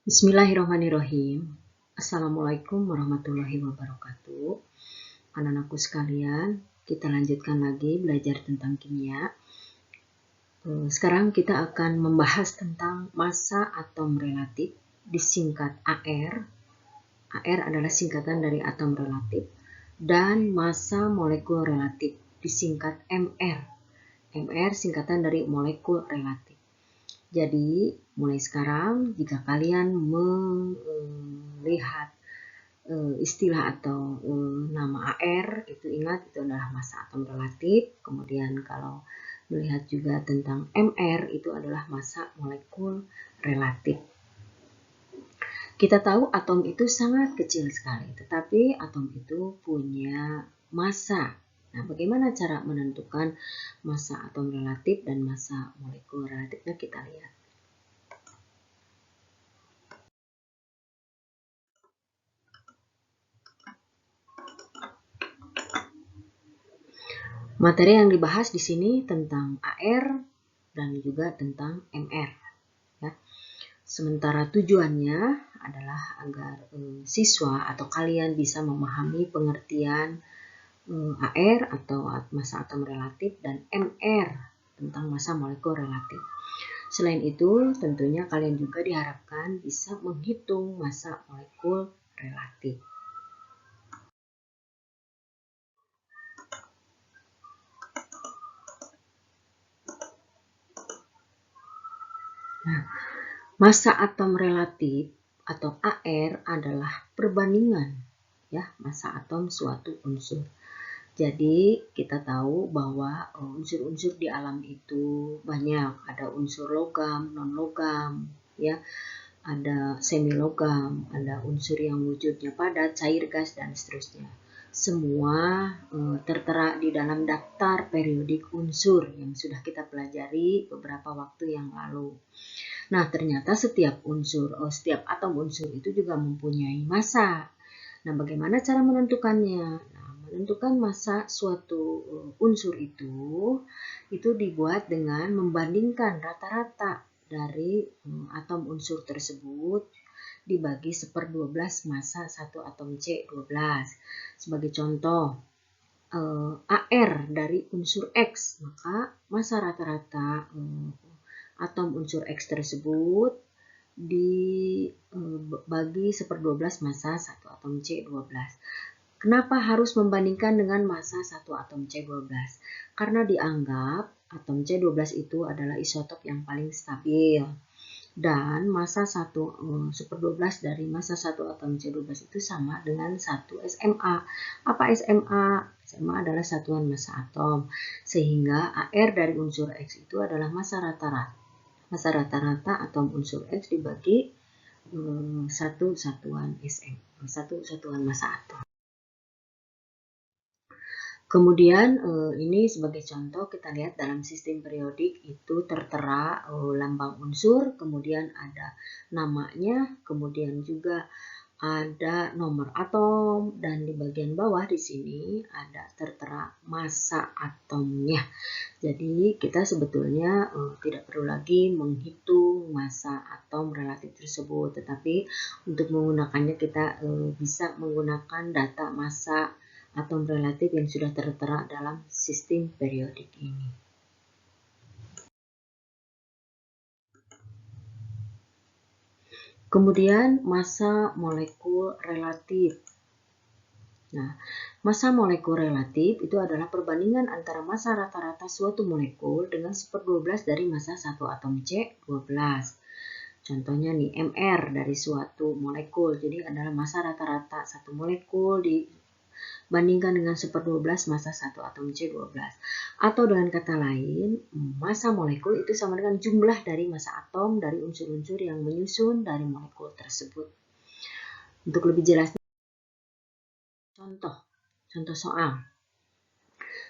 Bismillahirrahmanirrahim. Assalamualaikum warahmatullahi wabarakatuh. Anak-anakku sekalian, kita lanjutkan lagi belajar tentang kimia. Sekarang kita akan membahas tentang massa atom relatif, disingkat AR. AR adalah singkatan dari atom relatif, dan massa molekul relatif, disingkat MR. MR singkatan dari molekul relatif. Jadi, mulai sekarang jika kalian melihat istilah atau nama AR, itu ingat itu adalah massa atom relatif. Kemudian kalau melihat juga tentang MR, itu adalah massa molekul relatif. Kita tahu atom itu sangat kecil sekali, tetapi atom itu punya massa. Nah, bagaimana cara menentukan massa atom relatif dan massa molekul relatifnya, kita lihat. Materi yang dibahas di sini tentang AR dan juga tentang MR. Ya. Sementara tujuannya adalah agar siswa atau kalian bisa memahami pengertian AR atau massa atom relatif dan MR tentang massa molekul relatif. Selain itu, tentunya kalian juga diharapkan bisa menghitung massa molekul relatif. Nah, massa atom relatif atau AR adalah perbandingan ya massa atom suatu unsur. Jadi kita tahu bahwa unsur-unsur di alam itu banyak, ada unsur logam, non logam, ya, ada semi logam, ada unsur yang wujudnya padat, cair, gas, dan seterusnya. Semua tertera di dalam daftar periodik unsur yang sudah kita pelajari beberapa waktu yang lalu. Nah, ternyata setiap atom unsur itu juga mempunyai massa. Nah, bagaimana cara menentukannya? Nah, menentukan massa suatu unsur itu dibuat dengan membandingkan rata-rata dari atom unsur tersebut dibagi 1/12 massa satu atom C12. Sebagai contoh, AR dari unsur X, maka massa rata-rata atom unsur X tersebut dibagi 1/12 massa satu atom C12. Kenapa harus membandingkan dengan massa satu atom C12? Karena dianggap atom C12 itu adalah isotop yang paling stabil. Dan massa 1/12 dari massa satu atom C12 itu sama dengan 1 SMA. Apa SMA? SMA adalah satuan massa atom. Sehingga AR dari unsur X itu adalah massa rata-rata. Massa rata-rata atom unsur X dibagi satu satuan massa atom. Kemudian ini sebagai contoh kita lihat dalam sistem periodik itu tertera lambang unsur, kemudian ada namanya, kemudian juga ada nomor atom, dan di bagian bawah di sini ada tertera massa atomnya. Jadi kita sebetulnya tidak perlu lagi menghitung massa atom relatif tersebut, tetapi untuk menggunakannya kita bisa menggunakan data massa atom relatif yang sudah tertera dalam sistem periodik ini. Kemudian massa molekul relatif. Nah, massa molekul relatif itu adalah perbandingan antara massa rata-rata suatu molekul dengan 1/12 dari massa satu atom C12. Contohnya nih, MR dari suatu molekul. Jadi adalah massa rata-rata satu molekul dibandingkan dengan 1/12 massa satu atom C12. Atau dengan kata lain, massa molekul itu sama dengan jumlah dari massa atom dari unsur-unsur yang menyusun dari molekul tersebut. Untuk lebih jelasnya, contoh soal.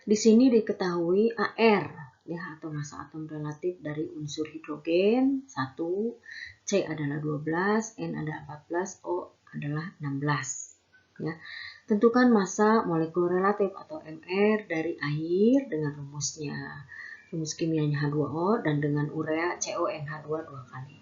Di sini diketahui AR ya, atau massa atom relatif dari unsur hidrogen 1, C adalah 12, N ada 14, O adalah 16. Ya. Tentukan massa molekul relatif atau MR dari air dengan rumusnya. Rumus kimianya H2O dan dengan urea CONH2 2 kali.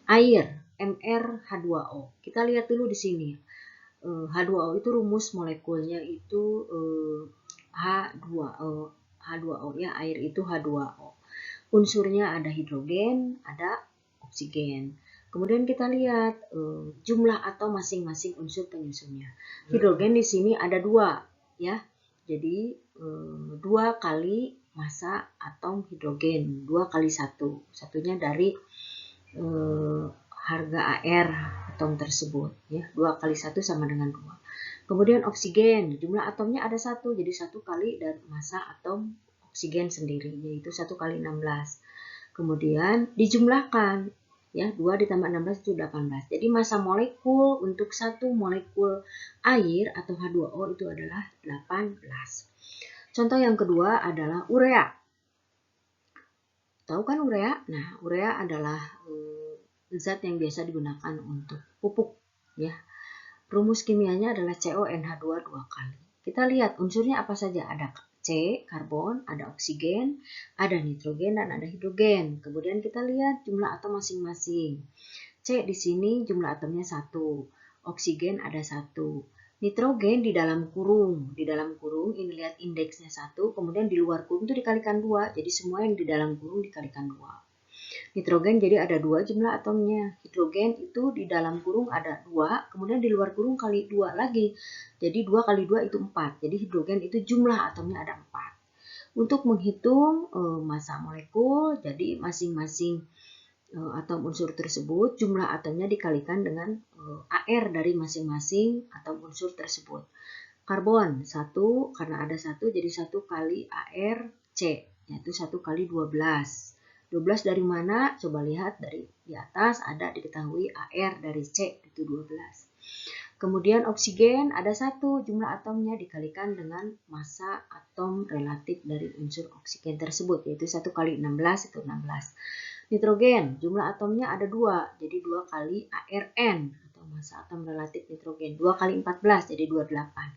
Air MrH2O. Kita lihat dulu di sini. H2O itu rumus molekulnya itu H2O. H2O ya, air itu H2O. Unsurnya ada hidrogen, ada oksigen. Kemudian kita lihat jumlah atom masing-masing unsur penyusunnya. Hidrogen di sini ada 2 ya. Jadi 2 kali massa atom hidrogen, 2 kali 1. Satunya dari harga AR atom tersebut ya. 2 kali 1 sama dengan 2. Kemudian oksigen, jumlah atomnya ada 1, jadi 1 kali dari massa atom oksigen sendiri, yaitu 1 kali 16. Kemudian dijumlahkan ya, 2 ditambah 16 itu 18. Jadi massa molekul untuk 1 molekul air atau H2O itu adalah 18. Contoh yang kedua adalah urea. Tahu kan urea? Nah, urea adalah zat yang biasa digunakan untuk pupuk ya. Rumus kimianya adalah CONH2 2 kali. Kita lihat unsurnya apa saja. Ada C, karbon, ada oksigen, ada nitrogen, dan ada hidrogen. Kemudian kita lihat jumlah atom masing-masing. C di sini jumlah atomnya 1. Oksigen ada 1. Nitrogen di dalam kurung. Di dalam kurung ini lihat indeksnya 1. Kemudian di luar kurung itu dikalikan 2. Jadi semua yang di dalam kurung dikalikan 2. Nitrogen jadi ada 2 jumlah atomnya. Hidrogen itu di dalam kurung ada 2, kemudian di luar kurung kali 2 lagi. Jadi 2 kali 2 itu 4. Jadi hidrogen itu jumlah atomnya ada 4. Untuk menghitung massa molekul, jadi masing-masing atom unsur tersebut, jumlah atomnya dikalikan dengan AR dari masing-masing atom unsur tersebut. Karbon 1, karena ada 1 jadi 1 kali ARC, yaitu 1 kali 12. 12 dari mana? Coba lihat dari di atas ada diketahui AR dari C itu 12. Kemudian oksigen ada 1 jumlah atomnya dikalikan dengan massa atom relatif dari unsur oksigen tersebut, yaitu 1 kali 16 itu 16. Nitrogen jumlah atomnya ada 2, jadi 2 kali ARN atau massa atom relatif nitrogen. 2 kali 14 jadi 28.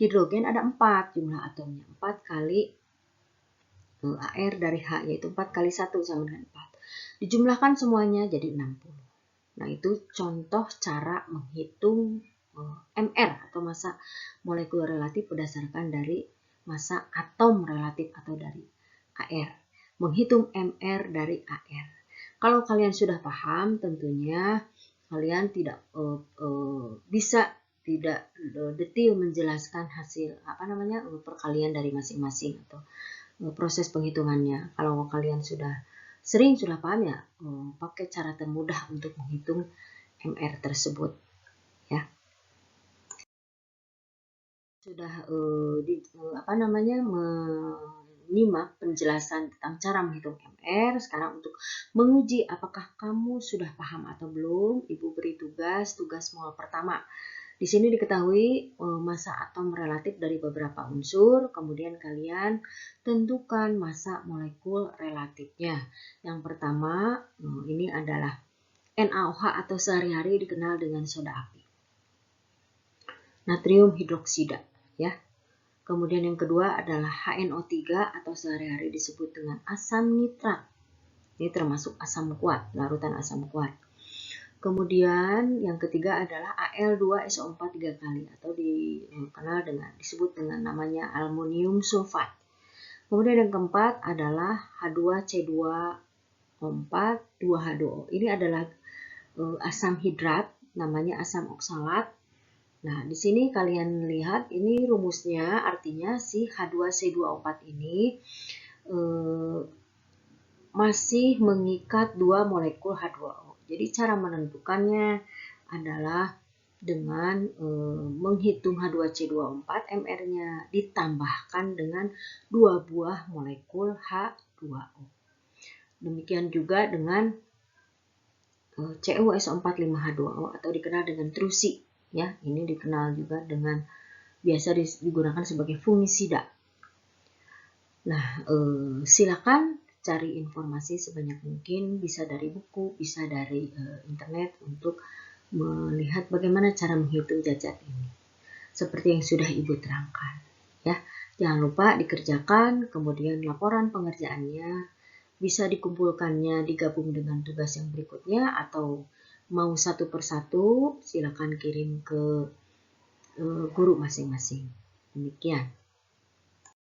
Hidrogen ada 4 jumlah atomnya, 4 kali AR dari H, yaitu 4 kali 1 sama dengan 4. Dijumlahkan semuanya jadi 60. Nah, itu contoh cara menghitung MR atau massa molekul relatif berdasarkan dari massa atom relatif atau dari AR. Menghitung MR dari AR. Kalau kalian sudah paham, tentunya kalian tidak bisa tidak detail menjelaskan hasil perkalian dari masing-masing atau proses penghitungannya. Kalau kalian sudah paham ya, pakai cara termudah untuk menghitung MR tersebut ya. Sudah menyimak penjelasan tentang cara menghitung MR. Sekarang untuk menguji apakah kamu sudah paham atau belum, Ibu beri tugas mol pertama. Di sini diketahui massa atom relatif dari beberapa unsur, kemudian kalian tentukan massa molekul relatifnya. Yang pertama, ini adalah NaOH atau sehari-hari dikenal dengan soda api. Natrium hidroksida, ya. Kemudian yang kedua adalah HNO3 atau sehari-hari disebut dengan asam nitrat. Ini termasuk asam kuat, larutan asam kuat. Kemudian yang ketiga adalah Al2SO4 3 kali atau disebut dengan namanya aluminium sulfat. Kemudian yang keempat adalah H2C2O4 2H2O. Ini adalah asam hidrat, namanya asam oksalat. Nah, di sini kalian lihat ini rumusnya, artinya si H2C2O4 ini masih mengikat 2 molekul H2O. Jadi cara menentukannya adalah dengan menghitung H2C2O4 MR-nya ditambahkan dengan 2 buah molekul H2O. Demikian juga dengan CuSO4 5H2O atau dikenal dengan trusi. Ya, ini dikenal juga dengan biasa digunakan sebagai fungisida. Nah, silakan cari informasi sebanyak mungkin, bisa dari buku, bisa dari internet untuk melihat bagaimana cara menghitung zat-zat ini. Seperti yang sudah Ibu terangkan. Ya, jangan lupa dikerjakan, kemudian laporan pengerjaannya bisa dikumpulkannya digabung dengan tugas yang berikutnya atau Mau satu persatu silakan kirim ke guru masing-masing. Demikian.